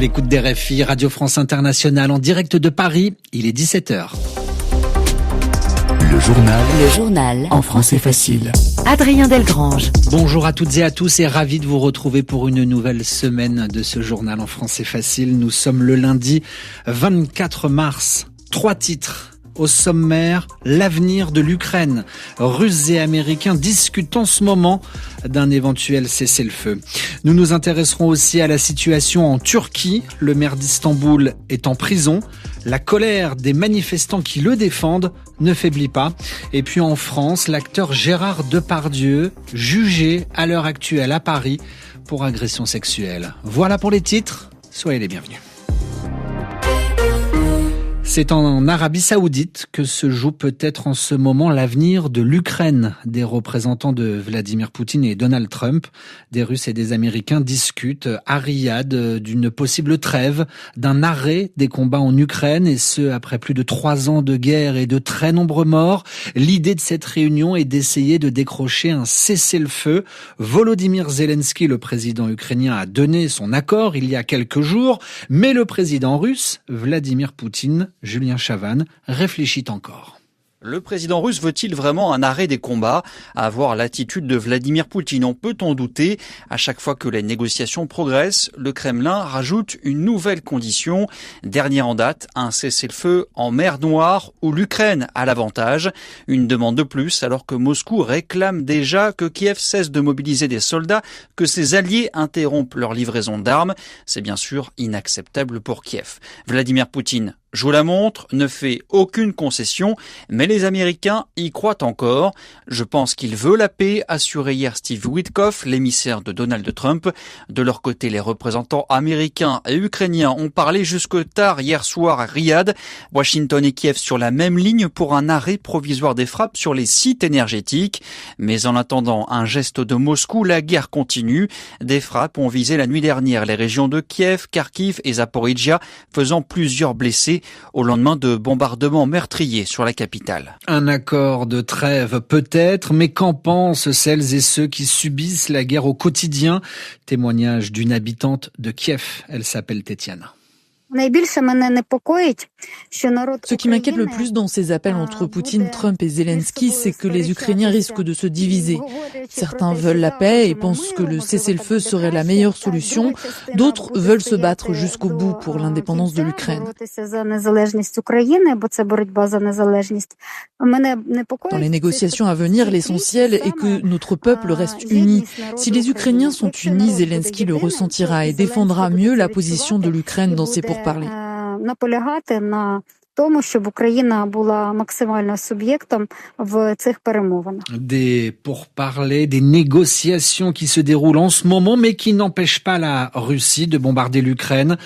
l'écoute des RFI, Radio France Internationale, en direct de Paris, il est 17h. Le journal en français facile. Adrien Delgrange. Bonjour à toutes et à tous et ravi de vous retrouver pour une nouvelle semaine de ce journal en français facile. Nous sommes le lundi 24 mars. 3 titres. Au sommaire, l'avenir de l'Ukraine. Russes et Américains discutent en ce moment d'un éventuel cessez-le-feu. Nous nous intéresserons aussi à la situation en Turquie. Le maire d'Istanbul est en prison. La colère des manifestants qui le défendent ne faiblit pas. Et puis en France, l'acteur Gérard Depardieu, jugé à l'heure actuelle à Paris pour agression sexuelle. Voilà pour les titres. Soyez les bienvenus. C'est en Arabie Saoudite que se joue peut-être en ce moment l'avenir de l'Ukraine. Des représentants de Vladimir Poutine et Donald Trump, des Russes et des Américains discutent à Riyad d'une possible trêve, d'un arrêt des combats en Ukraine, et ce après plus de 3 ans de guerre et de très nombreux morts. L'idée de cette réunion est d'essayer de décrocher un cessez-le-feu. Volodymyr Zelensky, le président ukrainien, a donné son accord il y a quelques jours, mais le président russe, Vladimir Poutine, Julien Chavannes, réfléchit encore. Le président russe veut-il vraiment un arrêt des combats? À voir l'attitude de Vladimir Poutine, on peut en douter. À chaque fois que les négociations progressent, le Kremlin rajoute une nouvelle condition. Dernière en date, un cessez-le-feu en mer Noire où l'Ukraine a l'avantage. Une demande de plus alors que Moscou réclame déjà que Kiev cesse de mobiliser des soldats, que ses alliés interrompent leur livraison d'armes. C'est bien sûr inacceptable pour Kiev. Vladimir Poutine joue la montre, ne fait aucune concession, mais les Américains y croient encore. Je pense qu'il veut la paix, assurait hier Steve Witkoff, l'émissaire de Donald Trump. De leur côté, les représentants américains et ukrainiens ont parlé jusque tard hier soir à Riyad. Washington et Kiev sur la même ligne pour un arrêt provisoire des frappes sur les sites énergétiques. Mais en attendant un geste de Moscou, la guerre continue. Des frappes ont visé la nuit dernière les régions de Kiev, Kharkiv et Zaporizhzhia, faisant plusieurs blessés au lendemain de bombardements meurtriers sur la capitale. Un accord de trêve peut-être, mais qu'en pensent celles et ceux qui subissent la guerre au quotidien? Témoignage d'une habitante de Kiev, elle s'appelle Tetiana. Ce qui m'inquiète le plus dans ces appels entre Poutine, Trump et Zelensky, c'est que les Ukrainiens risquent de se diviser. Certains veulent la paix et pensent que le cessez-le-feu serait la meilleure solution. D'autres veulent se battre jusqu'au bout pour l'indépendance de l'Ukraine. Dans les négociations à venir, l'essentiel est que notre peuple reste uni. Si les Ukrainiens sont unis, Zelensky le ressentira et défendra mieux la position de l'Ukraine dans ses pourparlers. Des pourparlers, des négociations qui se déroulent en ce moment, mais qui n'empêchent pas la Russie de bombarder l'Ukraine.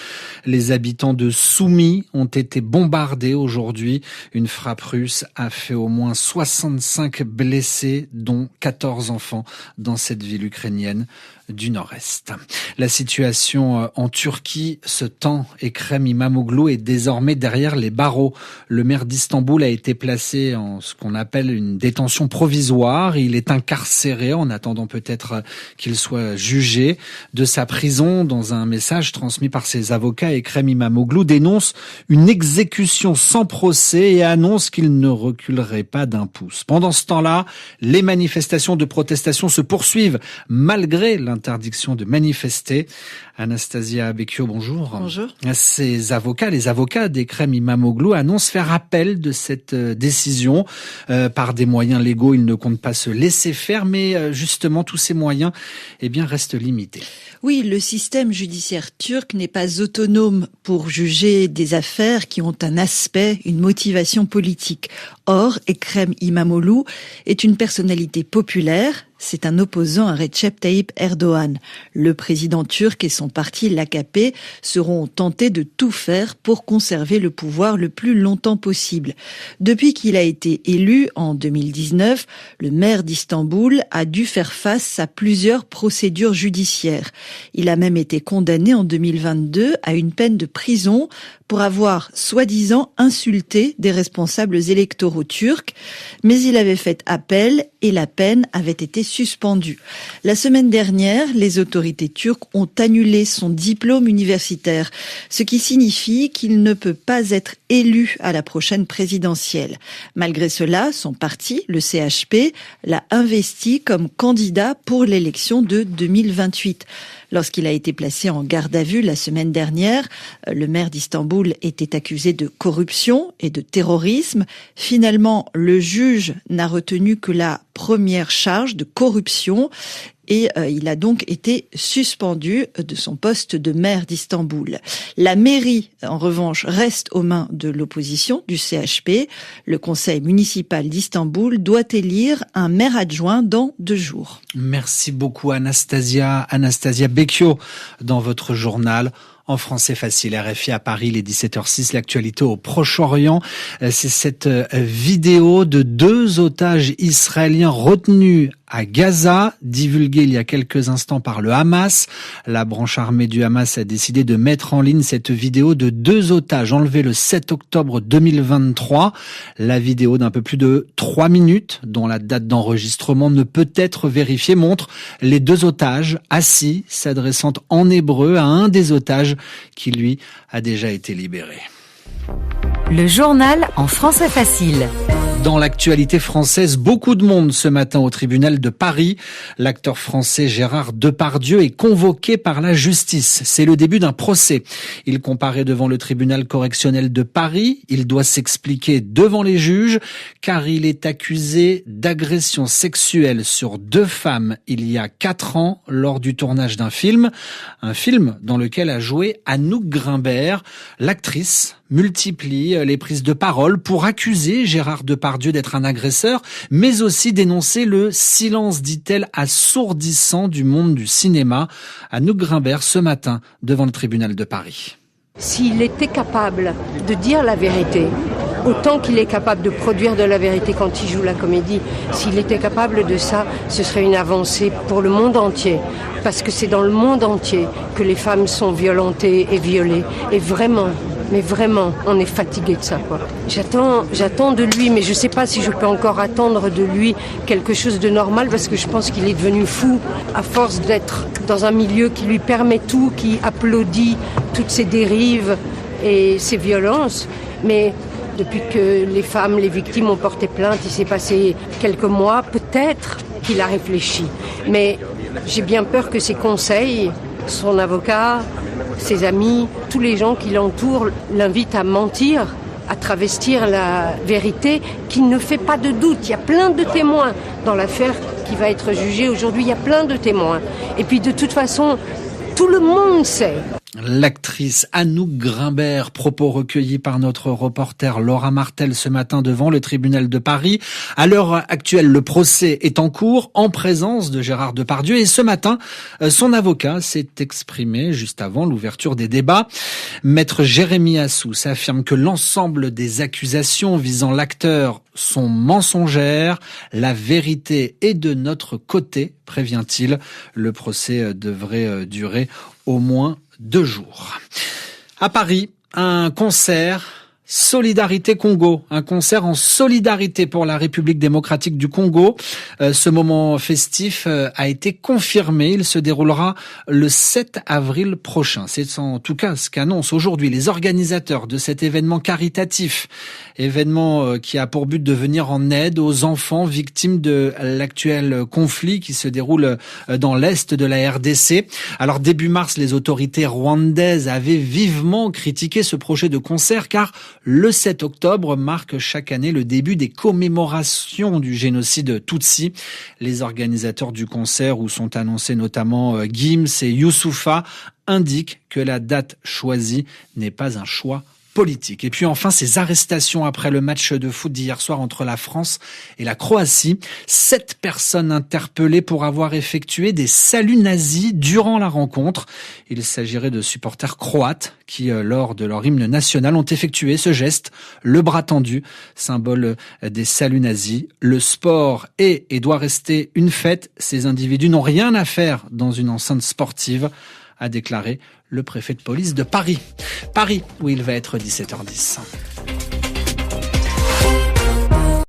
Les habitants de Soumy ont été bombardés aujourd'hui. Une frappe russe a fait au moins 65 blessés, dont 14 enfants dans cette ville ukrainienne du Nord-Est. La situation en Turquie se tend. Ekrem İmamoğlu est désormais derrière les barreaux. Le maire d'Istanbul a été placé en ce qu'on appelle une détention provisoire. Il est incarcéré en attendant peut-être qu'il soit jugé. De sa prison, dans un message transmis par ses avocats, Ekrem İmamoğlu dénonce une exécution sans procès et annonce qu'il ne reculerait pas d'un pouce. Pendant ce temps-là, les manifestations de protestation se poursuivent malgré l'interdiction de manifester. Anastasia Becchio, bonjour. Bonjour. Les avocats d'Ekrem İmamoğlu annoncent faire appel de cette décision. Par des moyens légaux, ils ne comptent pas se laisser faire, mais justement, tous ces moyens restent limités. Oui, le système judiciaire turc n'est pas autonome pour juger des affaires qui ont un aspect, une motivation politique. Or, Ekrem İmamoğlu est une personnalité populaire. C'est un opposant à Recep Tayyip Erdoğan. Le président turc et son parti, l'AKP, seront tentés de tout faire pour conserver le pouvoir le plus longtemps possible. Depuis qu'il a été élu en 2019, le maire d'Istanbul a dû faire face à plusieurs procédures judiciaires. Il a même été condamné en 2022 à une peine de prison pour avoir soi-disant insulté des responsables électoraux turcs, mais il avait fait appel et la peine avait été suspendue. La semaine dernière, les autorités turques ont annulé son diplôme universitaire, ce qui signifie qu'il ne peut pas être élu à la prochaine présidentielle. Malgré cela, son parti, le CHP, l'a investi comme candidat pour l'élection de 2028. Lorsqu'il a été placé en garde à vue la semaine dernière, le maire d'Istanbul était accusé de corruption et de terrorisme. Finalement, le juge n'a retenu que la première charge de corruption et il a donc été suspendu de son poste de maire d'Istanbul. La mairie, en revanche, reste aux mains de l'opposition, du CHP. Le conseil municipal d'Istanbul doit élire un maire adjoint dans 2 jours. Merci beaucoup Anastasia Becchio dans votre journal. En français facile, RFI à Paris, les 17h06, l'actualité au Proche-Orient. C'est cette vidéo de 2 otages israéliens retenus à Gaza, divulguée il y a quelques instants par le Hamas. La branche armée du Hamas a décidé de mettre en ligne cette vidéo de 2 otages enlevés le 7 octobre 2023. La vidéo d'un peu plus de 3 minutes, dont la date d'enregistrement ne peut être vérifiée, montre les 2 otages assis, s'adressant en hébreu à un des otages qui, lui, a déjà été libéré. Le journal en français facile. Dans l'actualité française, beaucoup de monde ce matin au tribunal de Paris. L'acteur français Gérard Depardieu est convoqué par la justice. C'est le début d'un procès. Il comparaît devant le tribunal correctionnel de Paris. Il doit s'expliquer devant les juges car il est accusé d'agression sexuelle sur 2 femmes il y a 4 ans lors du tournage d'un film. Un film dans lequel a joué Anouk Grimbert. L'actrice multiplie les prises de parole pour accuser Gérard Depardieu d'être un agresseur, mais aussi dénoncer le silence, dit-elle, assourdissant du monde du cinéma. Anouk Grimbert ce matin devant le tribunal de Paris. S'il était capable de dire la vérité, autant qu'il est capable de produire de la vérité quand il joue la comédie, s'il était capable de ça, ce serait une avancée pour le monde entier. Parce que c'est dans le monde entier que les femmes sont violentées et violées. Et vraiment, mais vraiment, on est fatigué de ça, quoi. J'attends de lui, mais je sais pas si je peux encore attendre de lui quelque chose de normal, parce que je pense qu'il est devenu fou à force d'être dans un milieu qui lui permet tout, qui applaudit toutes ces dérives et ces violences. Mais depuis que les femmes, les victimes ont porté plainte, il s'est passé quelques mois, peut-être qu'il a réfléchi. Mais j'ai bien peur que ses conseils, son avocat, ses amis, tous les gens qui l'entourent l'invitent à mentir, à travestir la vérité qui ne fait pas de doute. Il y a plein de témoins dans l'affaire qui va être jugée aujourd'hui. Il y a plein de témoins. Et puis de toute façon, tout le monde sait. L'actrice Anouk Grimbert, propos recueillis par notre reporter Laura Martel ce matin devant le tribunal de Paris. À l'heure actuelle, le procès est en cours en présence de Gérard Depardieu et ce matin, son avocat s'est exprimé juste avant l'ouverture des débats. Maître Jérémy Assous affirme que l'ensemble des accusations visant l'acteur sont mensongères. La vérité est de notre côté, prévient-il. Le procès devrait durer au moins 2 jours. À Paris, un concert Solidarité Congo, un concert en solidarité pour la République démocratique du Congo. Ce moment festif a été confirmé. Il se déroulera le 7 avril prochain. C'est en tout cas ce qu'annoncent aujourd'hui les organisateurs de cet événement caritatif. Événement qui a pour but de venir en aide aux enfants victimes de l'actuel conflit qui se déroule dans l'est de la RDC. Alors début mars, les autorités rwandaises avaient vivement critiqué ce projet de concert car le 7 octobre marque chaque année le début des commémorations du génocide Tutsi. Les organisateurs du concert, où sont annoncés notamment Gims et Youssoufa, indiquent que la date choisie n'est pas un choix politique. Et puis enfin, ces arrestations après le match de foot d'hier soir entre la France et la Croatie. 7 personnes interpellées pour avoir effectué des saluts nazis durant la rencontre. Il s'agirait de supporters croates qui, lors de leur hymne national, ont effectué ce geste, le bras tendu, symbole des saluts nazis. Le sport est et doit rester une fête. Ces individus n'ont rien à faire dans une enceinte sportive, a déclaré le préfet de police de Paris. Paris, où il va être 17h10.